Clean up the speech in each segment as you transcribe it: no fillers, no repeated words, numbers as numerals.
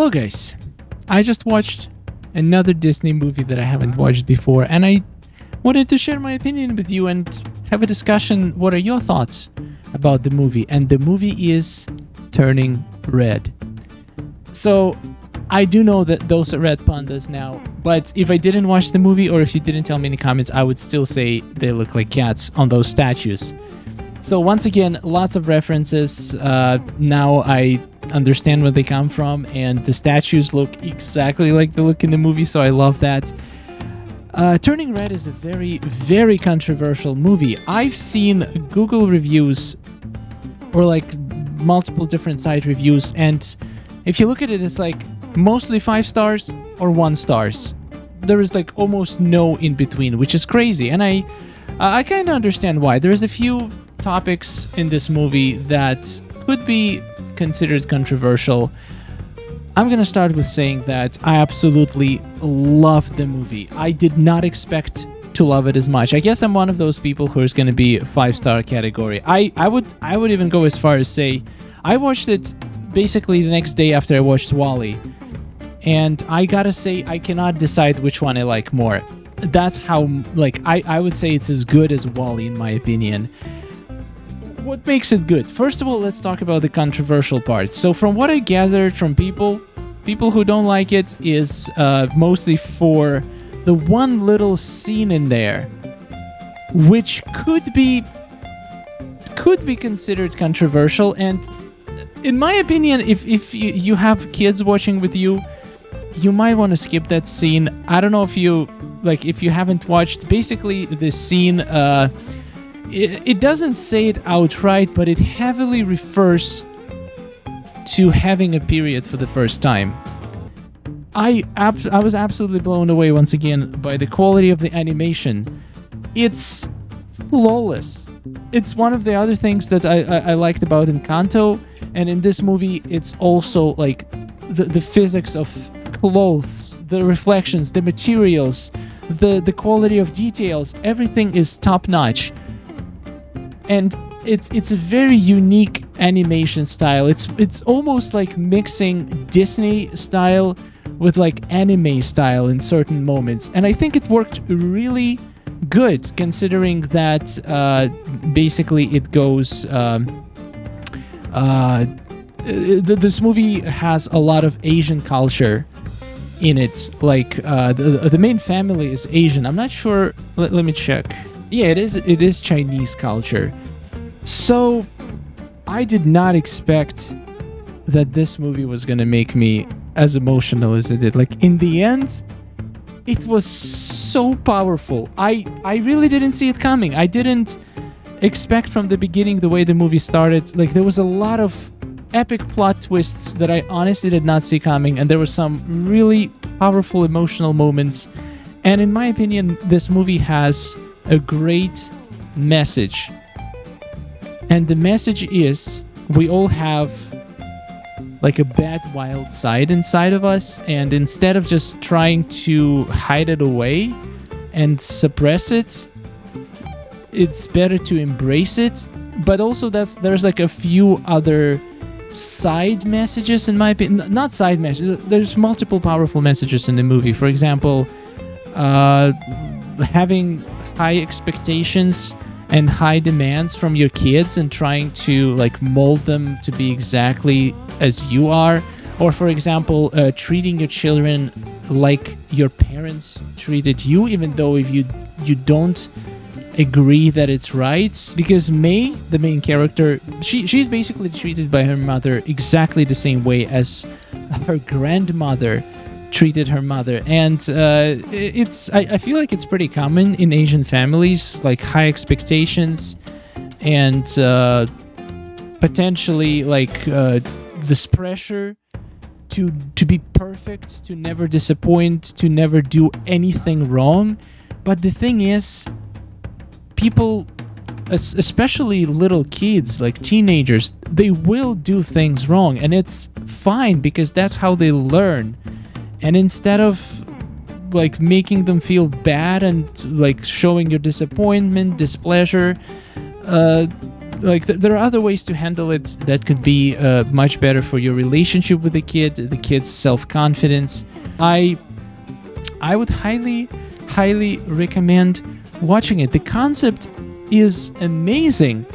Hello, guys. I just watched another Disney movie that I haven't watched before, and I wanted to share my opinion with you and have a discussion. What are your thoughts about the movie? And the movie is Turning Red. So, I do know that those are red pandas now, but if I didn't watch the movie or if you didn't tell me in the comments, I would still say they look like cats on those statues. So once again, lots of references. Now I understand where they come from, and the statues look exactly like they look in the movie, so I love that. Turning Red is a very, very controversial movie. I've seen Google reviews or like multiple different site reviews, and if you look at it, it's like mostly 5 stars or 1 stars. There is like almost no in between, which is crazy, and I kind of understand why. There's a few topics in this movie that could be considered controversial. I'm gonna start with saying that I absolutely loved the movie. I did not expect to love it as much. I guess I'm one of those people who is gonna be 5-star category. I would even go as far as say I watched it basically the next day after I watched WALL-E, and I gotta say I cannot decide which one I like more. That's how, like, I would say it's as good as WALL-E in my opinion. What makes it good? First of all, let's talk about the controversial part. So from what I gathered from people who don't like it is mostly for the one little scene in there, which could be considered controversial. And in my opinion, if you have kids watching with you, you might want to skip that scene. I don't know if you haven't watched. Basically, the scene. It doesn't say it outright, but it heavily refers to having a period for the first time. I was absolutely blown away once again by the quality of the animation. It's flawless. It's one of the other things that I liked about Encanto, and in this movie, it's also like the physics of clothes, the reflections, the materials, the quality of details. Everything is top notch. And it's a very unique animation style. It's almost like mixing Disney style with like anime style in certain moments. And I think it worked really good considering that basically it goes... this movie has a lot of Asian culture in it. Like the main family is Asian. I'm not sure. Let me check. Yeah, it is Chinese culture. So I did not expect that this movie was gonna make me as emotional as it did. Like in the end, it was so powerful. I really didn't see it coming. I didn't expect from the beginning the way the movie started. Like there was a lot of epic plot twists that I honestly did not see coming, and there were some really powerful emotional moments. And in my opinion, this movie has a great message. And the message is we all have like a bad wild side inside of us, and instead of just trying to hide it away and suppress it, it's better to embrace it. But also there's like a few other side messages in my opinion. Not side messages, there's multiple powerful messages in the movie. For example, having high expectations and high demands from your kids and trying to like mold them to be exactly as you are. Or for example, treating your children like your parents treated you, even though if you don't agree that it's right. Because May, the main character, she's basically treated by her mother exactly the same way as her grandmother treated her mother. And I feel like it's pretty common in Asian families, like high expectations and potentially like this pressure to be perfect, to never disappoint, to never do anything wrong. But the thing is, people, especially little kids, like teenagers, they will do things wrong, and it's fine because that's how they learn. And instead of like making them feel bad and like showing your disappointment, displeasure, there are other ways to handle it that could be much better for your relationship with the kid's self-confidence. I would highly recommend watching it. The concept is amazing,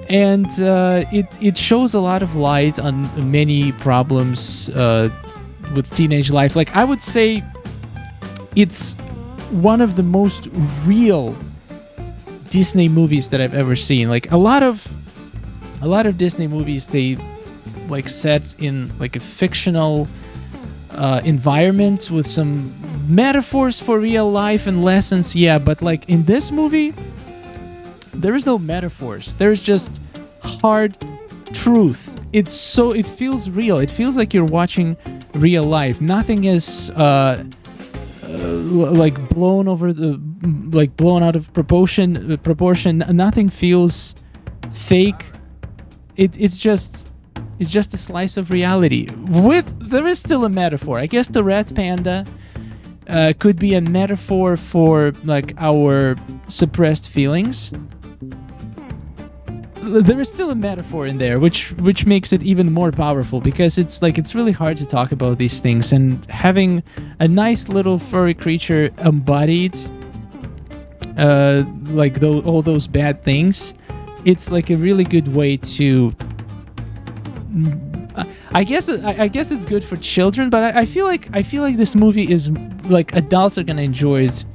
and it shows a lot of light on many problems with teenage life. Like, I would say it's one of the most real Disney movies that I've ever seen. Like, a lot of Disney movies, they like set in like a fictional environment with some metaphors for real life and lessons, yeah, but like in this movie there is no metaphors, there's just hard truth. It feels real, it feels like you're watching real life. Nothing is like blown out of proportion. Nothing feels fake. It's just a slice of reality. There is still a metaphor. I guess the red panda could be a metaphor for like our suppressed feelings. There is still a metaphor in there, which makes it even more powerful, because it's really hard to talk about these things, and having a nice little furry creature embodied all those bad things, it's like a really good way to. I guess it's good for children, but I feel like this movie is like adults are gonna enjoy it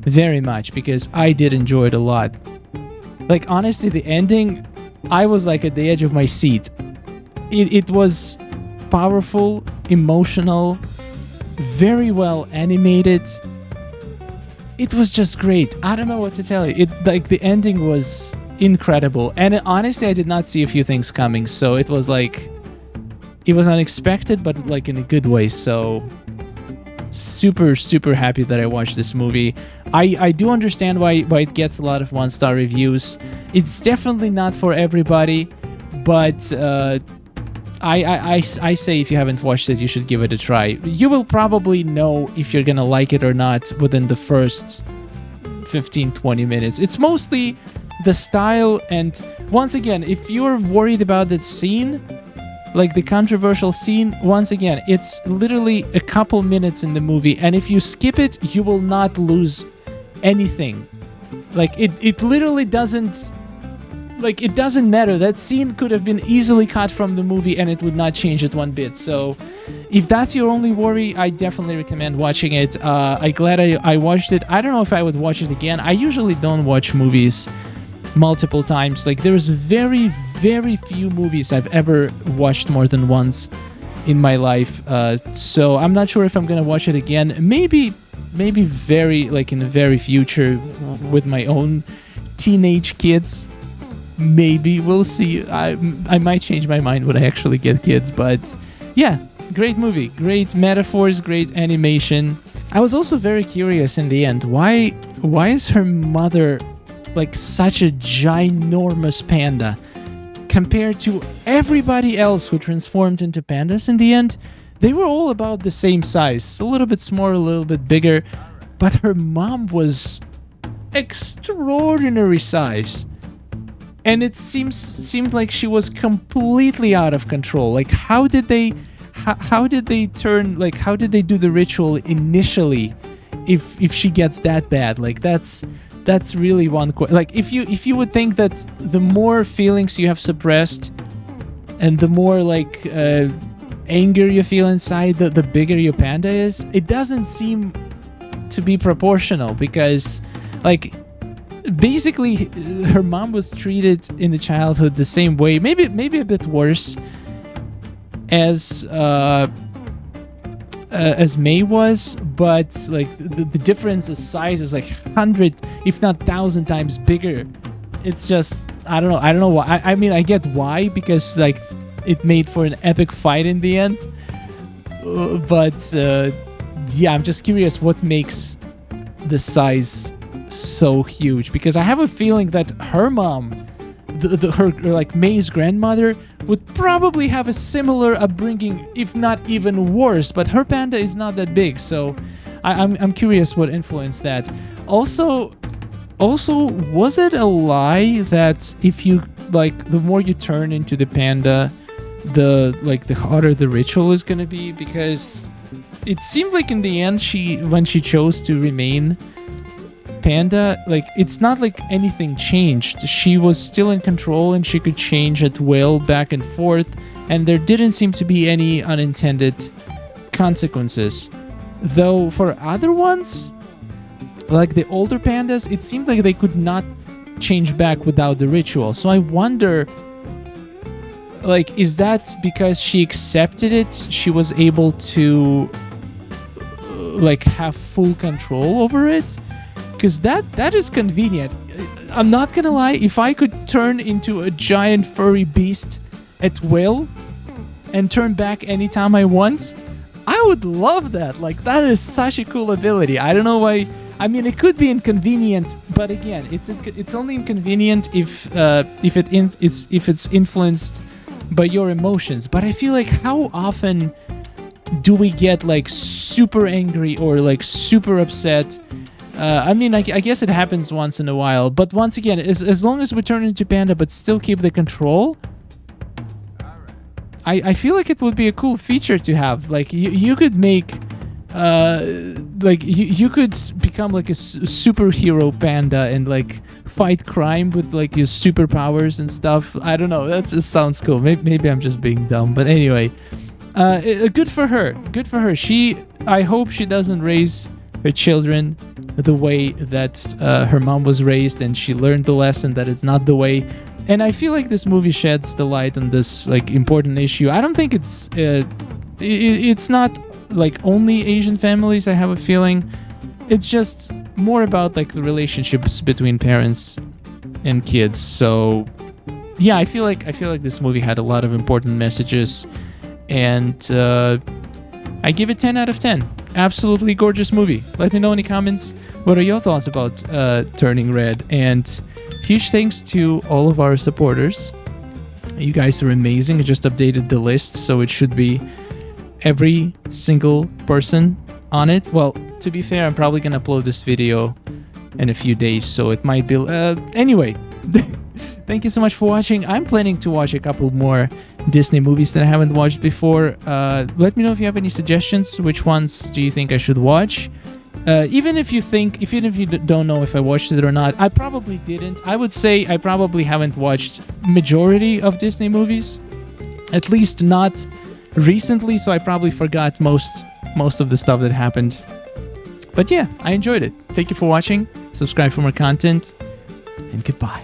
very much, because I did enjoy it a lot. Like, honestly, the ending, I was like at the edge of my seat. It was powerful, emotional, very well animated. It was just great. I don't know what to tell you. The ending was incredible, and honestly, I did not see a few things coming, so it was unexpected, but like in a good way. So super happy that I watched this movie. I do understand why it gets a lot of 1-star reviews. It's definitely not for everybody, but I say if you haven't watched it, you should give it a try. You will probably know if you're gonna like it or not within the first 15-20 minutes. It's mostly the style, and once again, if you're worried about that scene, like the controversial scene, once again, it's literally a couple minutes in the movie, and if you skip it, you will not lose anything. Like, it literally doesn't, like, it doesn't matter. That scene could have been easily cut from the movie and it would not change it one bit. So if that's your only worry, I definitely recommend watching it. I'm glad I watched it. I don't know if I would watch it again. I usually don't watch movies multiple times. Like, there's very few movies I've ever watched more than once in my life. So I'm not sure if I'm gonna watch it again. Maybe very, like, in the very future with my own teenage kids. Maybe, we'll see. I might change my mind when I actually get kids, but yeah, great movie, great metaphors, great animation. I was also very curious in the end, why is her mother like such a ginormous panda compared to everybody else who transformed into pandas? In the end, they were all about the same size, a little bit smaller, a little bit bigger, but her mom was extraordinary size. And it seemed like she was completely out of control. Like, how did they turn, like, how did they do the ritual initially if she gets that bad? Like, that's really one like, if you would think that the more feelings you have suppressed and the more like anger you feel inside, the bigger your panda is, it doesn't seem to be proportional, because like, basically her mom was treated in the childhood the same way, maybe a bit worse, as May was, but like the difference in size is like 100 if not 1,000 times bigger. It's just, I don't know why. I mean, I get why, because like it made for an epic fight in the end, but yeah, I'm just curious what makes the size so huge, because I have a feeling that her mom, her like May's grandmother, would probably have a similar upbringing, if not even worse, but her panda is not that big, so I'm curious what influenced that. Also, was it a lie that if you like the more you turn into the panda, the harder the ritual is gonna be, because it seemed like in the end when she chose to remain panda, like it's not like anything changed. She was still in control and she could change at will back and forth, and there didn't seem to be any unintended consequences. Though for other ones, like the older pandas, it seemed like they could not change back without the ritual. So I wonder, like, is that because she accepted it? She was able to like have full control over it? Because that is convenient. I'm not gonna lie, if I could turn into a giant furry beast at will and turn back anytime I want, I would love that. Like, that is such a cool ability. I don't know why. I mean, it could be inconvenient, but again, it's only inconvenient if it's influenced by your emotions. But I feel like, how often do we get like super angry or like super upset? I mean, I guess it happens once in a while, but once again, as long as we turn into panda but still keep the control, I feel like it would be a cool feature to have. Like, you could make like you could become like a superhero panda and like fight crime with like your superpowers and stuff. I don't know, that just sounds cool. Maybe I'm just being dumb, but anyway, good for her. Good for her. I hope she doesn't raise her children the way that her mom was raised, and she learned the lesson that it's not the way. And I feel like this movie sheds the light on this like important issue. I don't think it's not like only Asian families. I have a feeling it's just more about like the relationships between parents and kids. So yeah, I feel like this movie had a lot of important messages, and I give it 10 out of 10. Absolutely gorgeous movie. Let me know in the comments, what are your thoughts about Turning Red? And huge thanks to all of our supporters. You guys are amazing. I just updated the list, so it should be every single person on it. Well, to be fair, I'm probably gonna upload this video in a few days, so it might be anyway. Thank you so much for watching. I'm planning to watch a couple more Disney movies that I haven't watched before. Let me know if you have any suggestions. Which ones do you think I should watch? Even if you don't know if I watched it or not, I probably didn't. I would say I probably haven't watched majority of Disney movies, at least not recently. So I probably forgot most of the stuff that happened. But yeah, I enjoyed it. Thank you for watching. Subscribe for more content, and goodbye.